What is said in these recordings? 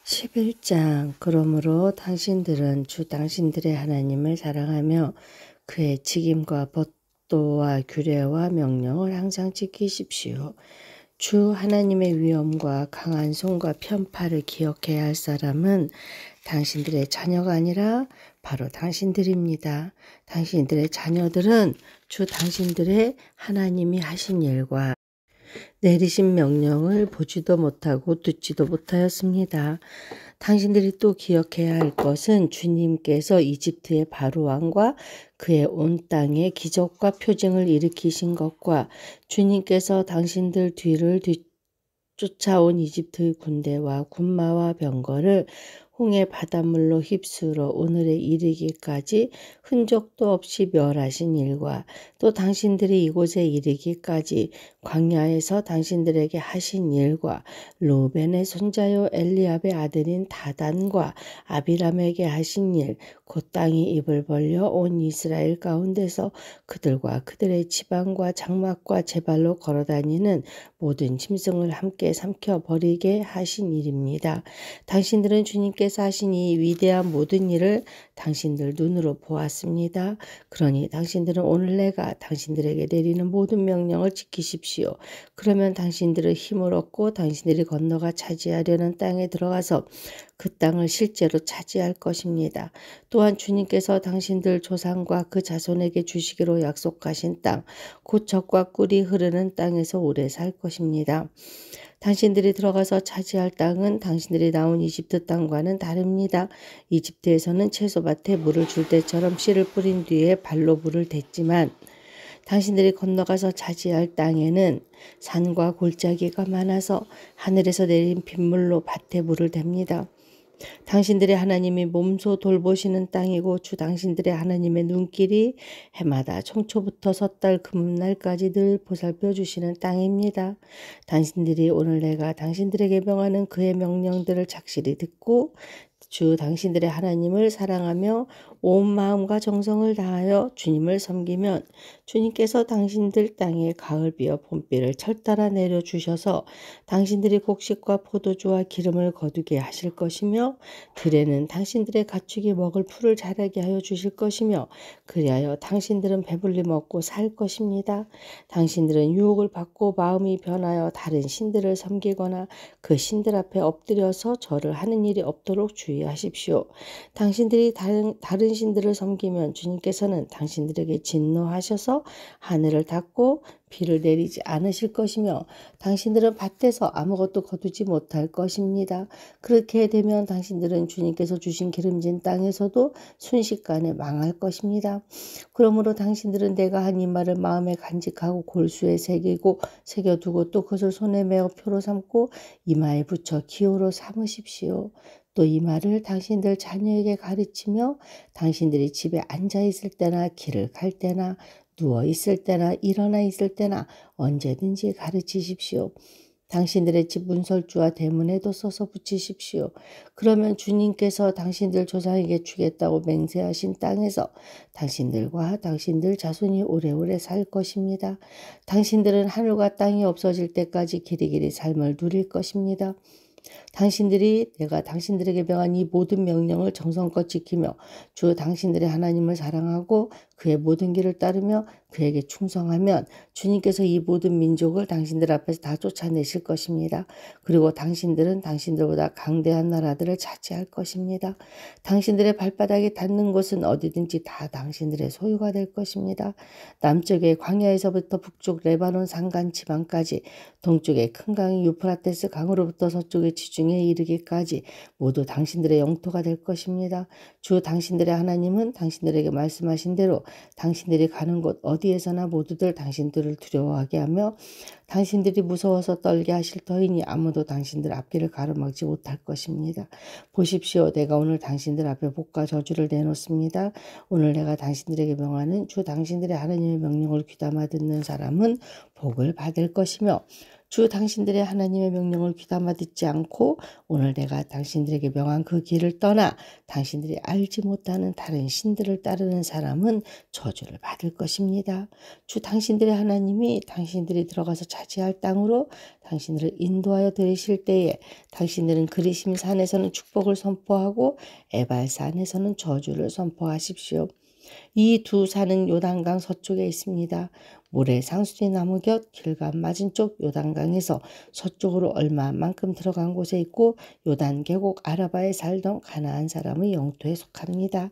11장. 그러므로 당신들은 주 당신들의 하나님을 사랑하며 그의 책임과 법도와 규례와 명령을 항상 지키십시오. 주 하나님의 위엄과 강한 손과 편파를 기억해야 할 사람은 당신들의 자녀가 아니라 바로 당신들입니다. 당신들의 자녀들은 주 당신들의 하나님이 하신 일과 내리신 명령을 보지도 못하고 듣지도 못하였습니다. 당신들이 또 기억해야 할 것은 주님께서 이집트의 바로 왕과 그의 온 땅에 기적과 표징을 일으키신 것과 주님께서 당신들 뒤를 쫓아온 이집트의 군대와 군마와 병거를 홍해 바닷물로 휩쓸어 오늘에 이르기까지 흔적도 없이 멸하신 일과 또 당신들이 이곳에 이르기까지 광야에서 당신들에게 하신 일과 로벤의 손자요 엘리압의 아들인 다단과 아비람에게 하신 일, 곧 땅이 입을 벌려 온 이스라엘 가운데서 그들과 그들의 지방과 장막과 제발로 걸어다니는 모든 짐승을 함께 삼켜 버리게 하신 일입니다. 당신들은 주님께서 하신 이 위대한 모든 일을 당신들 눈으로 보았습니다. 그러니 당신들은 오늘 내가 당신들에게 내리는 모든 명령을 지키십시오. 그러면 당신들은 힘을 얻고 당신들이 건너가 차지하려는 땅에 들어가서 그 땅을 실제로 차지할 것입니다. 또한 주님께서 당신들 조상과 그 자손에게 주시기로 약속하신 땅, 곧 젖과 꿀이 흐르는 땅에서 오래 살 것입니다. 당신들이 들어가서 차지할 땅은 당신들이 나온 이집트 땅과는 다릅니다. 이집트에서는 채소밭에 물을 줄 때처럼 씨를 뿌린 뒤에 발로 물을 댔지만 당신들이 건너가서 차지할 땅에는 산과 골짜기가 많아서 하늘에서 내린 빗물로 밭에 물을 댑니다. 당신들의 하나님이 몸소 돌보시는 땅이고 주 당신들의 하나님의 눈길이 해마다 청초부터 섣달 금날까지 늘 보살펴 주시는 땅입니다. 당신들이 오늘 내가 당신들에게 명하는 그의 명령들을 착실히 듣고 주 당신들의 하나님을 사랑하며 온 마음과 정성을 다하여 주님을 섬기면 주님께서 당신들 땅에 가을비와 봄비를 철따라 내려주셔서 당신들이 곡식과 포도주와 기름을 거두게 하실 것이며 들에는 당신들의 가축이 먹을 풀을 자라게 하여 주실 것이며 그리하여 당신들은 배불리 먹고 살 것입니다. 당신들은 유혹을 받고 마음이 변하여 다른 신들을 섬기거나 그 신들 앞에 엎드려서 절을 하는 일이 없도록 주의하십시오. 당신들이 다른 신들을 섬기면 주님께서는 당신들에게 진노하셔서 하늘을 닫고 비를 내리지 않으실 것이며 당신들은 밭에서 아무것도 거두지 못할 것입니다. 그렇게 되면 당신들은 주님께서 주신 기름진 땅에서도 순식간에 망할 것입니다. 그러므로 당신들은 내가 한 이 말을 마음에 간직하고 골수에 새겨두고 또 그것을 손에 메어 표로 삼고 이마에 붙여 기호로 삼으십시오. 또 이 말을 당신들 자녀에게 가르치며 당신들이 집에 앉아 있을 때나 길을 갈 때나 누워 있을 때나 일어나 있을 때나 언제든지 가르치십시오. 당신들의 집 문설주와 대문에도 써서 붙이십시오. 그러면 주님께서 당신들 조상에게 주겠다고 맹세하신 땅에서 당신들과 당신들 자손이 오래오래 살 것입니다. 당신들은 하늘과 땅이 없어질 때까지 길이길이 삶을 누릴 것입니다. 당신들이 내가 당신들에게 명한 이 모든 명령을 정성껏 지키며 주 당신들의 하나님을 사랑하고 그의 모든 길을 따르며 그에게 충성하면 주님께서 이 모든 민족을 당신들 앞에서 다 쫓아내실 것입니다. 그리고 당신들은 당신들보다 강대한 나라들을 차지할 것입니다. 당신들의 발바닥이 닿는 곳은 어디든지 다 당신들의 소유가 될 것입니다. 남쪽의 광야에서부터 북쪽 레바논 산간 지방까지 동쪽의 큰 강인 유프라테스 강으로부터 서쪽의 지중해에 이르기까지 모두 당신들의 영토가 될 것입니다. 주 당신들의 하나님은 당신들에게 말씀하신 대로 당신들이 가는 곳 어디에서나 모두들 당신들을 두려워하게 하며 당신들이 무서워서 떨게 하실 터이니 아무도 당신들 앞길을 가로막지 못할 것입니다. 보십시오. 내가 오늘 당신들 앞에 복과 저주를 내놓습니다. 오늘 내가 당신들에게 명하는 주 당신들의 하나님의 명령을 귀담아 듣는 사람은 복을 받을 것이며 주 당신들의 하나님의 명령을 귀담아 듣지 않고 오늘 내가 당신들에게 명한 그 길을 떠나 당신들이 알지 못하는 다른 신들을 따르는 사람은 저주를 받을 것입니다. 주 당신들의 하나님이 당신들이 들어가서 차지할 땅으로 당신들을 인도하여 들이실 때에 당신들은 그리심 산에서는 축복을 선포하고 에발산에서는 저주를 선포하십시오. 이 두 산은 요단강 서쪽에 있습니다. 모래 상수리 나무 곁 길감 맞은쪽 요단강에서 서쪽으로 얼마만큼 들어간 곳에 있고 요단 계곡 아라바에 살던 가나안 사람의 영토에 속합니다.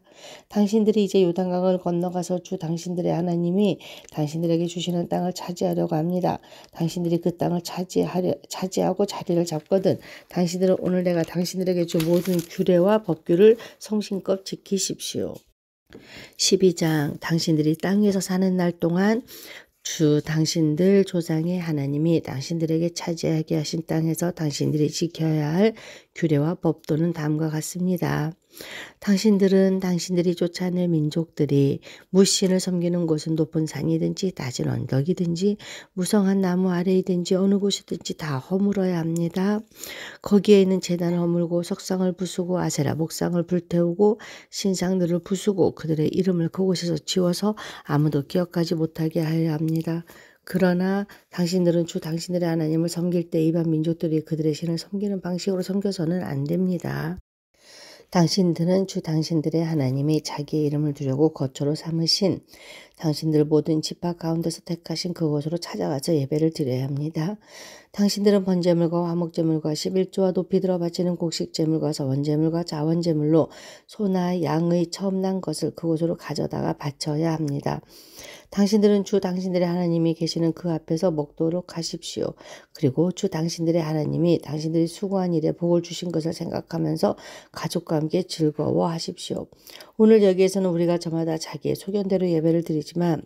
당신들이 이제 요단강을 건너가서 주 당신들의 하나님이 당신들에게 주시는 땅을 차지하려고 합니다. 당신들이 그 땅을 차지하고 자리를 잡거든 당신들은 오늘 내가 당신들에게 준 모든 규례와 법규를 성심껏 지키십시오. 12장 당신들이 땅 위에서 사는 날 동안 주 당신들 조상의 하나님이 당신들에게 차지하게 하신 땅에서 당신들이 지켜야 할 규례와 법도는 다음과 같습니다. 당신들은 당신들이 쫓아낼 민족들이 무신을 섬기는 곳은 높은 산이든지 낮은 언덕이든지 무성한 나무 아래이든지 어느 곳이든지 다 허물어야 합니다. 거기에 있는 제단을 허물고 석상을 부수고 아세라 목상을 불태우고 신상들을 부수고 그들의 이름을 그곳에서 지워서 아무도 기억하지 못하게 하여야 합니다. 그러나 당신들은 주 당신들의 하나님을 섬길 때 이방 민족들이 그들의 신을 섬기는 방식으로 섬겨서는 안 됩니다. 당신들은 주 당신들의 하나님이 자기의 이름을 두려고 거처로 삼으신 당신들 모든 지파 가운데서 택하신 그곳으로 찾아가서 예배를 드려야 합니다. 당신들은 번제물과 화목제물과 11조와 높이 들어 바치는 곡식제물과 서원제물과 자원제물로 소나 양의 처음 난 것을 그곳으로 가져다가 바쳐야 합니다. 당신들은 주 당신들의 하나님이 계시는 그 앞에서 먹도록 하십시오. 그리고 주 당신들의 하나님이 당신들이 수고한 일에 복을 주신 것을 생각하면서 가족과 함께 즐거워하십시오. 오늘 여기에서는 우리가 저마다 자기의 소견대로 예배를 드리지만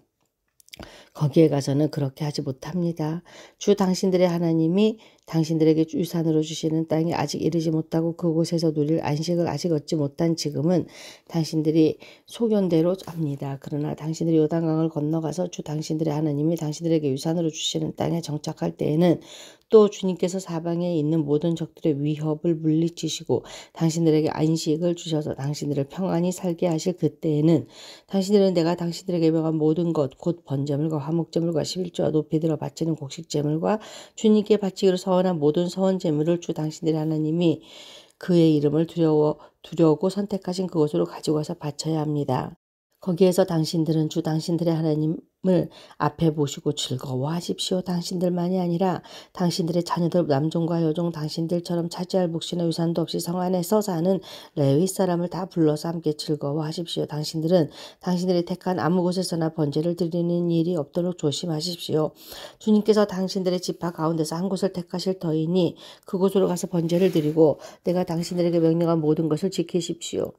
거기에 가서는 그렇게 하지 못합니다. 주 당신들의 하나님이 당신들에게 유산으로 주시는 땅에 아직 이르지 못하고 그곳에서 누릴 안식을 아직 얻지 못한 지금은 당신들이 소견대로 합니다. 그러나 당신들이 요단강을 건너가서 주 당신들의 하나님이 당신들에게 유산으로 주시는 땅에 정착할 때에는 또 주님께서 사방에 있는 모든 적들의 위협을 물리치시고 당신들에게 안식을 주셔서 당신들을 평안히 살게 하실 그때에는 당신들은 내가 당신들에게 명한 모든 것 곧 번제물과 화목제물과 11조와 높이 들어 바치는 곡식제물과 주님께 바치기로 서원한 모든 서원제물을 주 당신들의 하나님이 그의 이름을 두려고 선택하신 그곳으로 가지고 와서 바쳐야 합니다. 거기에서 당신들은 주 당신들의 하나님을 앞에 모시고 즐거워하십시오. 당신들만이 아니라 당신들의 자녀들 남종과 여종 당신들처럼 차지할 몫이나 유산도 없이 성 안에서 사는 레위 사람을 다 불러서 함께 즐거워하십시오. 당신들은 당신들이 택한 아무 곳에서나 번제를 드리는 일이 없도록 조심하십시오. 주님께서 당신들의 지파 가운데서 한 곳을 택하실 터이니 그곳으로 가서 번제를 드리고 내가 당신들에게 명령한 모든 것을 지키십시오.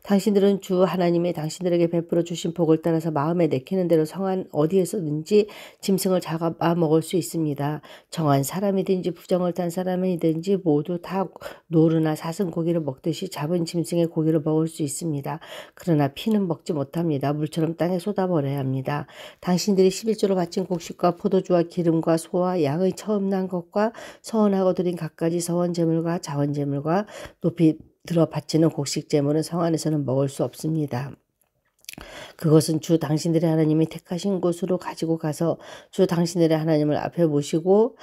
당신들은 주 하나님이 당신들에게 베풀어 주신 복을 따라서 마음에 내키는 대로 성안 어디에서든지 짐승을 잡아 먹을 수 있습니다. 정한 사람이든지 부정을 탄 사람이든지 모두 다 노루나 사슴 고기를 먹듯이 잡은 짐승의 고기를 먹을 수 있습니다. 그러나 피는 먹지 못합니다. 물처럼 땅에 쏟아버려야 합니다. 당신들이 11조로 바친 곡식과 포도주와 기름과 소와 양의 처음 난 것과 서원하고 드린 갖가지 서원제물과 자원제물과 높이 들어 바치는 곡식제물은 성 안에서는 먹을 수 없습니다. 그것은 주 당신들의 하나님이 택하신 곳으로 가지고 가서 주 당신들의 하나님을 앞에 모시고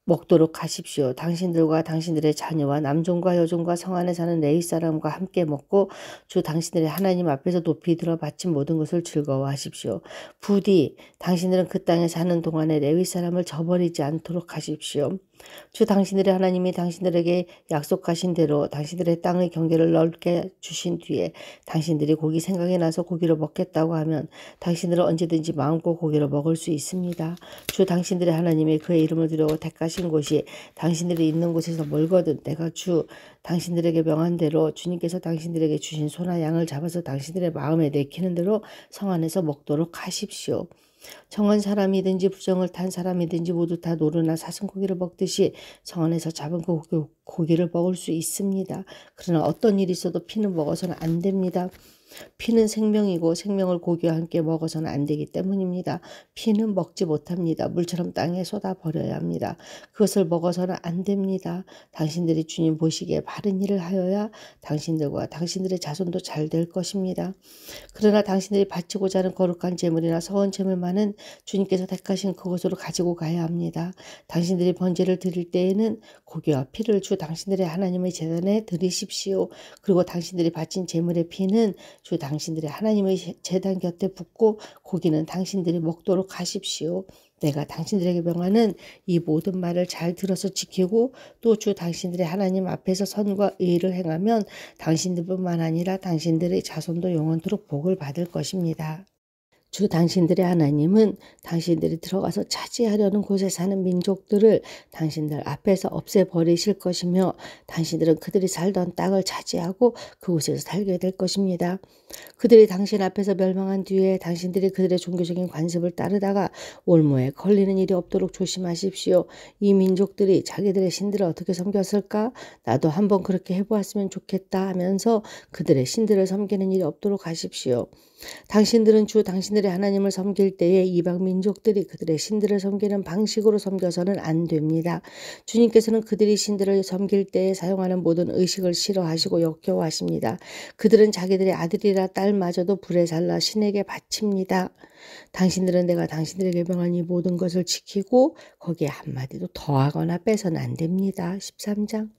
먹도록 하십시오. 당신들과 당신들의 자녀와 남종과 여종과 성 안에 사는 레위 사람과 함께 먹고 주 당신들의 하나님 앞에서 높이 들어 바친 모든 것을 즐거워하십시오. 부디 당신들은 그 땅에 사는 동안에 레위 사람을 저버리지 않도록 하십시오. 주 당신들의 하나님이 당신들에게 약속하신 대로 당신들의 땅의 경계를 넓게 주신 뒤에 당신들이 고기 생각이 나서 고기를 먹겠다고 하면 당신들은 언제든지 마음껏 고기를 먹을 수 있습니다. 주 당신들의 하나님이 그의 이름을 두려고 택하신 곳이 당신들이 있는 곳에서 멀거든 내가 주 당신들에게 명한 대로 주님께서 당신들에게 주신 소나 양을 잡아서 당신들의 마음에 내키는 대로 성 안에서 먹도록 하십시오. 정한 사람이든지 부정을 탄 사람이든지 모두 다 노루나 사슴고기를 먹듯이 정원에서 잡은 그 고기를 먹을 수 있습니다. 그러나 어떤 일이 있어도 피는 먹어서는 안 됩니다. 피는 생명이고 생명을 고기와 함께 먹어서는 안 되기 때문입니다. 피는 먹지 못합니다. 물처럼 땅에 쏟아 버려야 합니다. 그것을 먹어서는 안 됩니다. 당신들이 주님 보시기에 바른 일을 하여야 당신들과 당신들의 자손도 잘 될 것입니다. 그러나 당신들이 바치고자 하는 거룩한 제물이나 서원 제물만은 주님께서 택하신 그곳으로 가지고 가야 합니다. 당신들이 번제를 드릴 때에는 고기와 피를 주 당신들의 하나님의 제단에 드리십시오. 그리고 당신들이 바친 제물의 피는 주 당신들의 하나님의 제단 곁에 붓고 고기는 당신들이 먹도록 하십시오. 내가 당신들에게 명하는 이 모든 말을 잘 들어서 지키고 또 주 당신들의 하나님 앞에서 선과 의를 행하면 당신들뿐만 아니라 당신들의 자손도 영원토록 복을 받을 것입니다. 주 당신들의 하나님은 당신들이 들어가서 차지하려는 곳에 사는 민족들을 당신들 앞에서 없애버리실 것이며 당신들은 그들이 살던 땅을 차지하고 그곳에서 살게 될 것입니다. 그들이 당신 앞에서 멸망한 뒤에 당신들이 그들의 종교적인 관습을 따르다가 올무에 걸리는 일이 없도록 조심하십시오. 이 민족들이 자기들의 신들을 어떻게 섬겼을까? 나도 한번 그렇게 해보았으면 좋겠다 하면서 그들의 신들을 섬기는 일이 없도록 하십시오. 당신들은 주 당신들의 하나님을 섬길 때에 이방 민족들이 그들의 신들을 섬기는 방식으로 섬겨서는 안 됩니다. 주님께서는 그들이 신들을 섬길 때에 사용하는 모든 의식을 싫어하시고 역겨워하십니다. 그들은 자기들의 아들이라 딸마저도 불에 살라 신에게 바칩니다. 당신들은 내가 당신들에게 명한 이 모든 것을 지키고 거기에 한마디도 더하거나 빼서는 안 됩니다. 13장.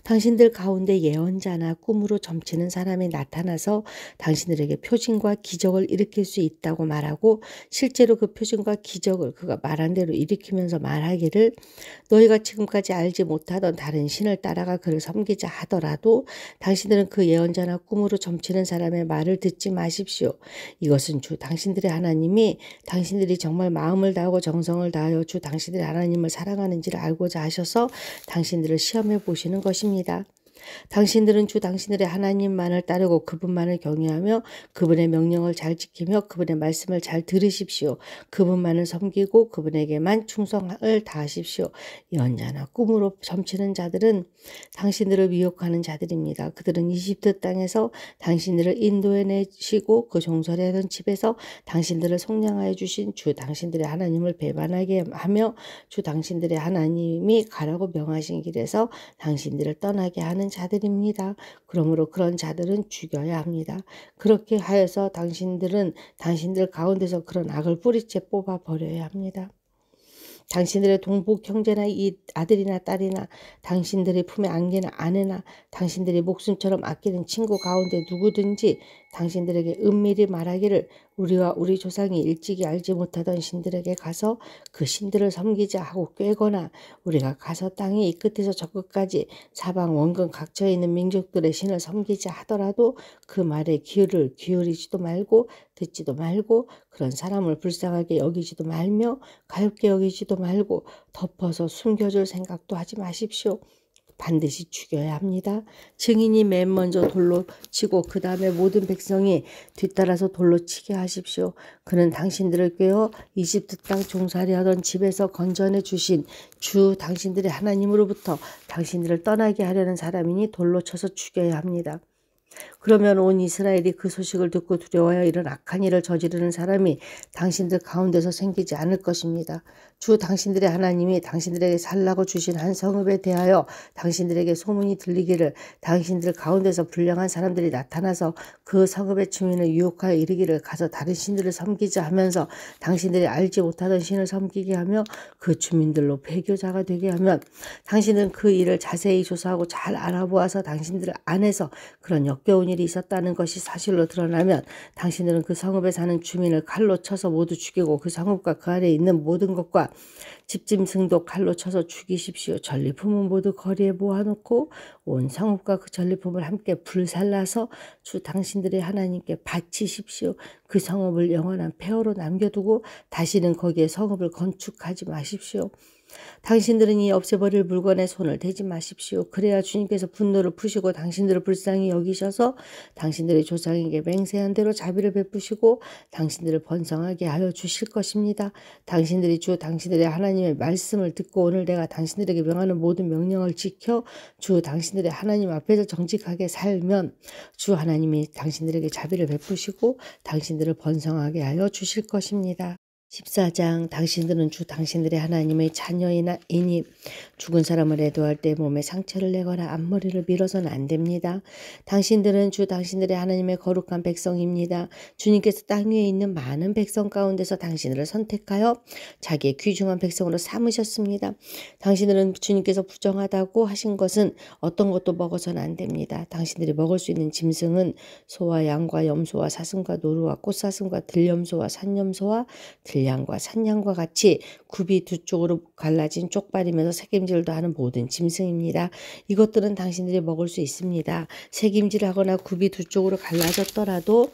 당신들 가운데 예언자나 꿈으로 점치는 사람이 나타나서 당신들에게 표징과 기적을 일으킬 수 있다고 말하고 실제로 그 표징과 기적을 그가 말한 대로 일으키면서 말하기를 너희가 지금까지 알지 못하던 다른 신을 따라가 그를 섬기자 하더라도 당신들은 그 예언자나 꿈으로 점치는 사람의 말을 듣지 마십시오. 이것은 주 당신들의 하나님이 당신들이 정말 마음을 다하고 정성을 다하여 주 당신들의 하나님을 사랑하는지를 알고자 하셔서 당신들을 시험해 보시는 것입니다. 당신들은 주 당신들의 하나님만을 따르고 그분만을 경외하며 그분의 명령을 잘 지키며 그분의 말씀을 잘 들으십시오. 그분만을 섬기고 그분에게만 충성을 다하십시오. 예언자나 꿈으로 점치는 자들은 당신들을 미혹하는 자들입니다. 그들은 이집트 땅에서 당신들을 인도해 내시고 그 종살이 하던 집에서 당신들을 속량하여 주신 주 당신들의 하나님을 배반하게 하며 주 당신들의 하나님이 가라고 명하신 길에서 당신들을 떠나게 하는 자들입니다. 그러므로 그런 자들은 죽여야 합니다. 그렇게 하여서 당신들은 당신들 가운데서 그런 악을 뿌리째 뽑아 버려야 합니다. 당신들의 동복 형제나 이 아들이나 딸이나 당신들의 품에 안기는 아내나 당신들이 목숨처럼 아끼는 친구 가운데 누구든지 당신들에게 은밀히 말하기를 우리와 우리 조상이 일찍이 알지 못하던 신들에게 가서 그 신들을 섬기자 하고 꾀거나 우리가 가서 땅의 이 끝에서 저 끝까지 사방 원근 각처에 있는 민족들의 신을 섬기자 하더라도 그 말에 귀를 기울이지도 말고 듣지도 말고 그런 사람을 불쌍하게 여기지도 말며 가엾게 여기지도 말고 덮어서 숨겨줄 생각도 하지 마십시오. 반드시 죽여야 합니다. 증인이 맨 먼저 돌로 치고 그 다음에 모든 백성이 뒤따라서 돌로 치게 하십시오. 그는 당신들을 꿰어 이집트 땅 종살이 하던 집에서 건져내 주신 주 당신들의 하나님으로부터 당신들을 떠나게 하려는 사람이니 돌로 쳐서 죽여야 합니다. 그러면 온 이스라엘이 그 소식을 듣고 두려워하여 이런 악한 일을 저지르는 사람이 당신들 가운데서 생기지 않을 것입니다. 주 당신들의 하나님이 당신들에게 살라고 주신 한 성읍에 대하여 당신들에게 소문이 들리기를 당신들 가운데서 불량한 사람들이 나타나서 그 성읍의 주민을 유혹하여 이르기를 가서 다른 신들을 섬기자 하면서 당신들이 알지 못하던 신을 섬기게 하며 그 주민들로 배교자가 되게 하면 당신은 그 일을 자세히 조사하고 잘 알아보아서 당신들 안에서 그런 역겨운 일이 있었다는 것이 사실로 드러나면 당신들은 그 성읍에 사는 주민을 칼로 쳐서 모두 죽이고 그 성읍과 그 안에 있는 모든 것과 집짐승도 칼로 쳐서 죽이십시오. 전리품은 모두 거리에 모아놓고 온 성읍과 그 전리품을 함께 불살라서 주 당신들의 하나님께 바치십시오. 그 성읍을 영원한 폐허로 남겨두고 다시는 거기에 성읍을 건축하지 마십시오. 당신들은 이 없애버릴 물건에 손을 대지 마십시오. 그래야 주님께서 분노를 푸시고 당신들을 불쌍히 여기셔서 당신들의 조상에게 맹세한 대로 자비를 베푸시고 당신들을 번성하게 하여 주실 것입니다. 당신들이 주 당신들의 하나님의 말씀을 듣고 오늘 내가 당신들에게 명하는 모든 명령을 지켜 주 당신들의 하나님 앞에서 정직하게 살면 주 하나님이 당신들에게 자비를 베푸시고 당신들을 번성하게 하여 주실 것입니다. 14장 당신들은 주 당신들의 하나님의 자녀이니 죽은 사람을 애도할 때 몸에 상처를 내거나 앞머리를 밀어서는 안 됩니다. 당신들은 주 당신들의 하나님의 거룩한 백성입니다. 주님께서 땅 위에 있는 많은 백성 가운데서 당신들을 선택하여 자기의 귀중한 백성으로 삼으셨습니다. 당신들은 주님께서 부정하다고 하신 것은 어떤 것도 먹어서는 안 됩니다. 당신들이 먹을 수 있는 짐승은 소와 양과 염소와 사슴과 노루와 꽃사슴과 들염소와 산염소와 들량과 산양과 같이 굽이 두 쪽으로 갈라진 쪽발이면서 새김질도 하는 모든 짐승입니다. 이것들은 당신들이 먹을 수 있습니다. 새김질하거나 굽이 두 쪽으로 갈라졌더라도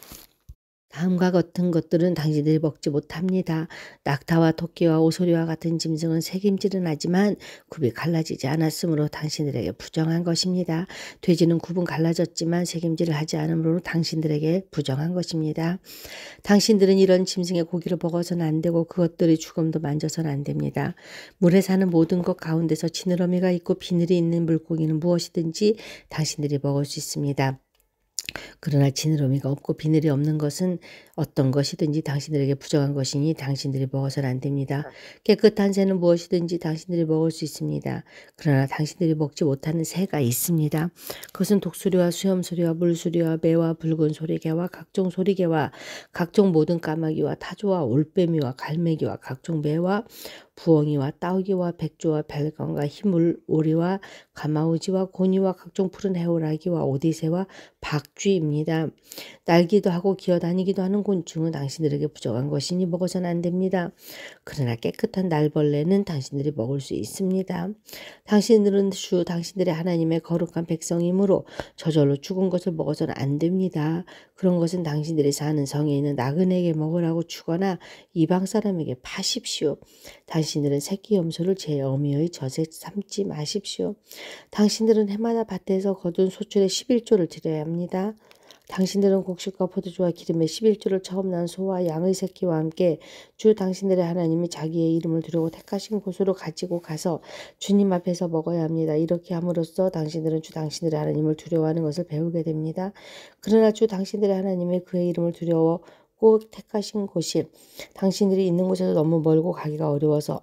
다음과 같은 것들은 당신들이 먹지 못합니다. 낙타와 토끼와 오소리와 같은 짐승은 새김질은 하지만 굽이 갈라지지 않았으므로 당신들에게 부정한 것입니다. 돼지는 굽은 갈라졌지만 새김질을 하지 않으므로 당신들에게 부정한 것입니다. 당신들은 이런 짐승의 고기를 먹어서는 안 되고 그것들의 죽음도 만져서는 안 됩니다. 물에 사는 모든 것 가운데서 지느러미가 있고 비늘이 있는 물고기는 무엇이든지 당신들이 먹을 수 있습니다. 그러나 지느러미가 없고 비늘이 없는 것은 어떤 것이든지 당신들에게 부정한 것이니 당신들이 먹어서는 안 됩니다. 깨끗한 새는 무엇이든지 당신들이 먹을 수 있습니다. 그러나 당신들이 먹지 못하는 새가 있습니다. 그것은 독수리와 수염소리와 물수리와 매와 붉은 소리개와 각종 소리개와 각종 모든 까마귀와 타조와 올빼미와 갈매기와 각종 매와 부엉이와 따오기와 백조와 벨건과 희물 오리와 가마우지와 고니와 각종 푸른 해오라기와 오디새와 박쥐입니다. 날기도 하고 기어다니기도 하는 곤충은 당신들에게 부정한 것이니 먹어서는 안 됩니다. 그러나 깨끗한 날벌레는 당신들이 먹을 수 있습니다. 당신들은 주 당신들의 하나님의 거룩한 백성이므로 저절로 죽은 것을 먹어서는 안 됩니다. 그런 것은 당신들이 사는 성에 있는 나그네에게 먹으라고 주거나 이방 사람에게 파십시오. 당신들은 새끼 염소를 제 어미의 젖에 삼지 마십시오. 당신들은 해마다 밭에서 거둔 소출의 11조를 드려야 합니다. 당신들은 곡식과 포도주와 기름의 11조를 처음 난 소와 양의 새끼와 함께 주 당신들의 하나님이 자기의 이름을 두려고 택하신 곳으로 가지고 가서 주님 앞에서 먹어야 합니다. 이렇게 함으로써 당신들은 주 당신들의 하나님을 두려워하는 것을 배우게 됩니다. 그러나 주 당신들의 하나님이 그의 이름을 두려워 꼭 택하신 곳이 당신들이 있는 곳에서 너무 멀고 가기가 어려워서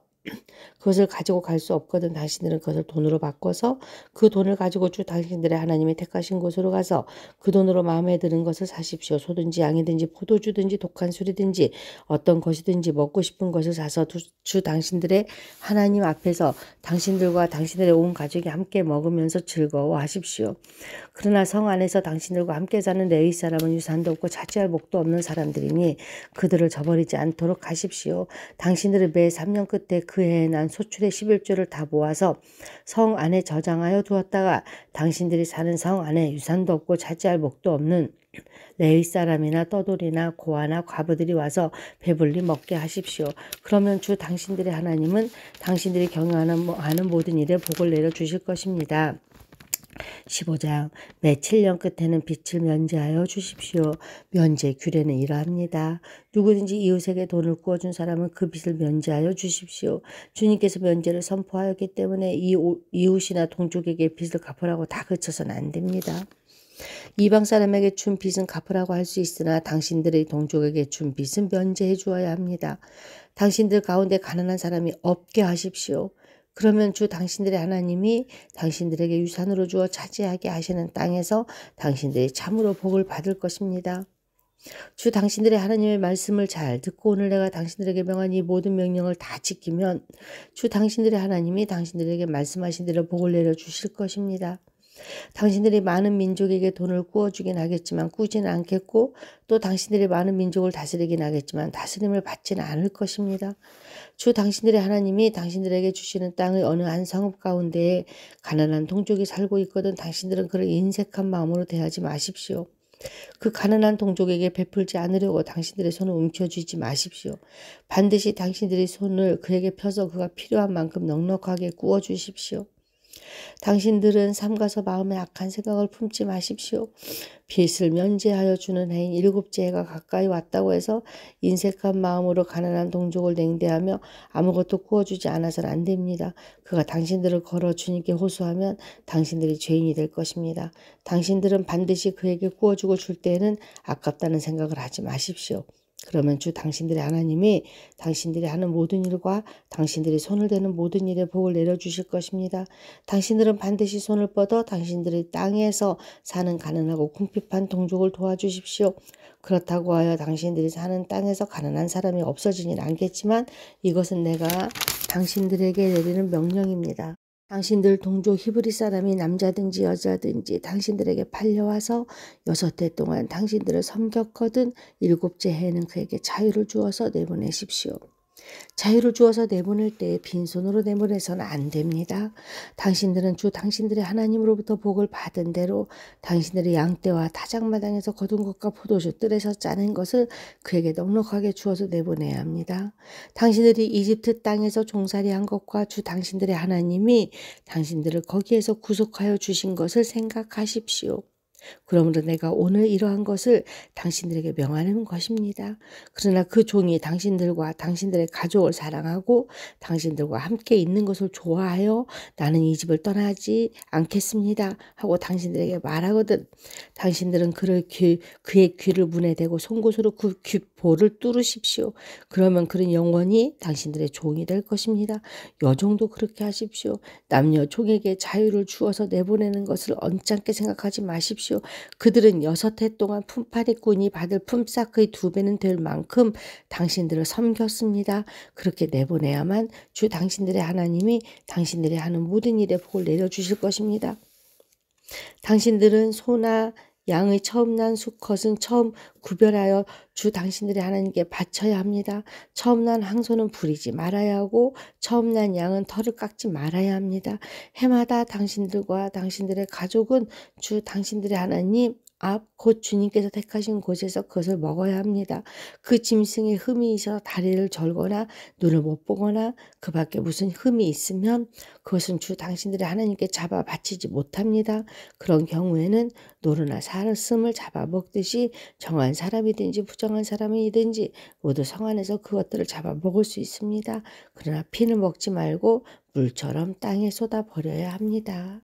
그것을 가지고 갈 수 없거든 당신들은 그것을 돈으로 바꿔서 그 돈을 가지고 주 당신들의 하나님이 택하신 곳으로 가서 그 돈으로 마음에 드는 것을 사십시오. 소든지 양이든지 포도주든지 독한 술이든지 어떤 것이든지 먹고 싶은 것을 사서 주 당신들의 하나님 앞에서 당신들과 당신들의 온 가족이 함께 먹으면서 즐거워하십시오. 그러나 성 안에서 당신들과 함께 사는 레위 사람은 유산도 없고 차지할 목도 없는 사람들이니 그들을 저버리지 않도록 하십시오. 당신들은 매 3년 끝에 그 해에 난 소출의 11조를 다 모아서 성 안에 저장하여 두었다가 당신들이 사는 성 안에 유산도 없고 차지할 목도 없는 레위 사람이나 떠돌이나 고아나 과부들이 와서 배불리 먹게 하십시오. 그러면 주 당신들의 하나님은 당신들이 경영하는 모든 일에 복을 내려 주실 것입니다. 15장 매 7년 끝에는 빚을 면제하여 주십시오. 면제 규례는 이러합니다. 누구든지 이웃에게 돈을 구워준 사람은 그 빚을 면제하여 주십시오. 주님께서 면제를 선포하였기 때문에 이웃이나 동족에게 빚을 갚으라고 다 그쳐서는 안 됩니다. 이방 사람에게 준 빚은 갚으라고 할 수 있으나 당신들의 동족에게 준 빚은 면제해 주어야 합니다. 당신들 가운데 가난한 사람이 없게 하십시오. 그러면 주 당신들의 하나님이 당신들에게 유산으로 주어 차지하게 하시는 땅에서 당신들이 참으로 복을 받을 것입니다. 주 당신들의 하나님의 말씀을 잘 듣고 오늘 내가 당신들에게 명한 이 모든 명령을 다 지키면 주 당신들의 하나님이 당신들에게 말씀하신 대로 복을 내려 주실 것입니다. 당신들이 많은 민족에게 돈을 구워주긴 하겠지만 꾸지는 않겠고 또 당신들이 많은 민족을 다스리긴 하겠지만 다스림을 받지는 않을 것입니다. 주 당신들의 하나님이 당신들에게 주시는 땅의 어느 한 성읍 가운데에 가난한 동족이 살고 있거든 당신들은 그를 인색한 마음으로 대하지 마십시오. 그 가난한 동족에게 베풀지 않으려고 당신들의 손을 움켜쥐지 마십시오. 반드시 당신들의 손을 그에게 펴서 그가 필요한 만큼 넉넉하게 구워주십시오. 당신들은 삼가서 마음에 악한 생각을 품지 마십시오. 빚을 면제하여 주는 해인 일곱째 해가 가까이 왔다고 해서 인색한 마음으로 가난한 동족을 냉대하며 아무것도 구워주지 않아서는 안 됩니다. 그가 당신들을 걸어 주님께 호소하면 당신들이 죄인이 될 것입니다. 당신들은 반드시 그에게 구워주고 줄 때에는 아깝다는 생각을 하지 마십시오. 그러면 주 당신들의 하나님이 당신들이 하는 모든 일과 당신들이 손을 대는 모든 일에 복을 내려주실 것입니다. 당신들은 반드시 손을 뻗어 당신들의 땅에서 사는 가난하고 궁핍한 동족을 도와주십시오. 그렇다고 하여 당신들이 사는 땅에서 가난한 사람이 없어지진 않겠지만 이것은 내가 당신들에게 내리는 명령입니다. 당신들 동족 히브리 사람이 남자든지 여자든지 당신들에게 팔려와서 6해 동안 당신들을 섬겼거든 7째 해에는 그에게 자유를 주어서 내보내십시오. 자유를 주어서 내보낼 때에 빈손으로 내보내서는 안 됩니다. 당신들은 주 당신들의 하나님으로부터 복을 받은 대로 당신들의 양떼와 타작마당에서 거둔 것과 포도주 뜰에서 짜낸 것을 그에게 넉넉하게 주어서 내보내야 합니다. 당신들이 이집트 땅에서 종살이한 것과 주 당신들의 하나님이 당신들을 거기에서 구속하여 주신 것을 생각하십시오. 그러므로 내가 오늘 이러한 것을 당신들에게 명하는 것입니다. 그러나 그 종이 당신들과 당신들의 가족을 사랑하고 당신들과 함께 있는 것을 좋아하여 나는 이 집을 떠나지 않겠습니다 하고 당신들에게 말하거든 당신들은 그의 귀를 문에 대고 송곳으로 그 귀볼을 뚫으십시오. 그러면 그는 영원히 당신들의 종이 될 것입니다. 여종도 그렇게 하십시오. 남녀 종에게 자유를 주어서 내보내는 것을 언짢게 생각하지 마십시오. 그들은 6해 동안 품팔이꾼이 받을 품삯의 2배는 될 만큼 당신들을 섬겼습니다. 그렇게 내보내야만 주 당신들의 하나님이 당신들이 하는 모든 일에 복을 내려주실 것입니다. 당신들은 소나 양의 처음 난 수컷은 처음 구별하여 주 당신들의 하나님께 바쳐야 합니다. 처음 난 항소는 부리지 말아야 하고 처음 난 양은 털을 깎지 말아야 합니다. 해마다 당신들과 당신들의 가족은 주 당신들의 하나님 앞 곧 주님께서 택하신 곳에서 그것을 먹어야 합니다. 그 짐승에 흠이 있어 다리를 절거나 눈을 못 보거나 그 밖에 무슨 흠이 있으면 그것은 주 당신들의 하나님께 잡아 바치지 못합니다. 그런 경우에는 노루나 사슴을 잡아 먹듯이 정한 사람이든지 부정한 사람이든지 모두 성 안에서 그것들을 잡아 먹을 수 있습니다. 그러나 피는 먹지 말고 물처럼 땅에 쏟아 버려야 합니다.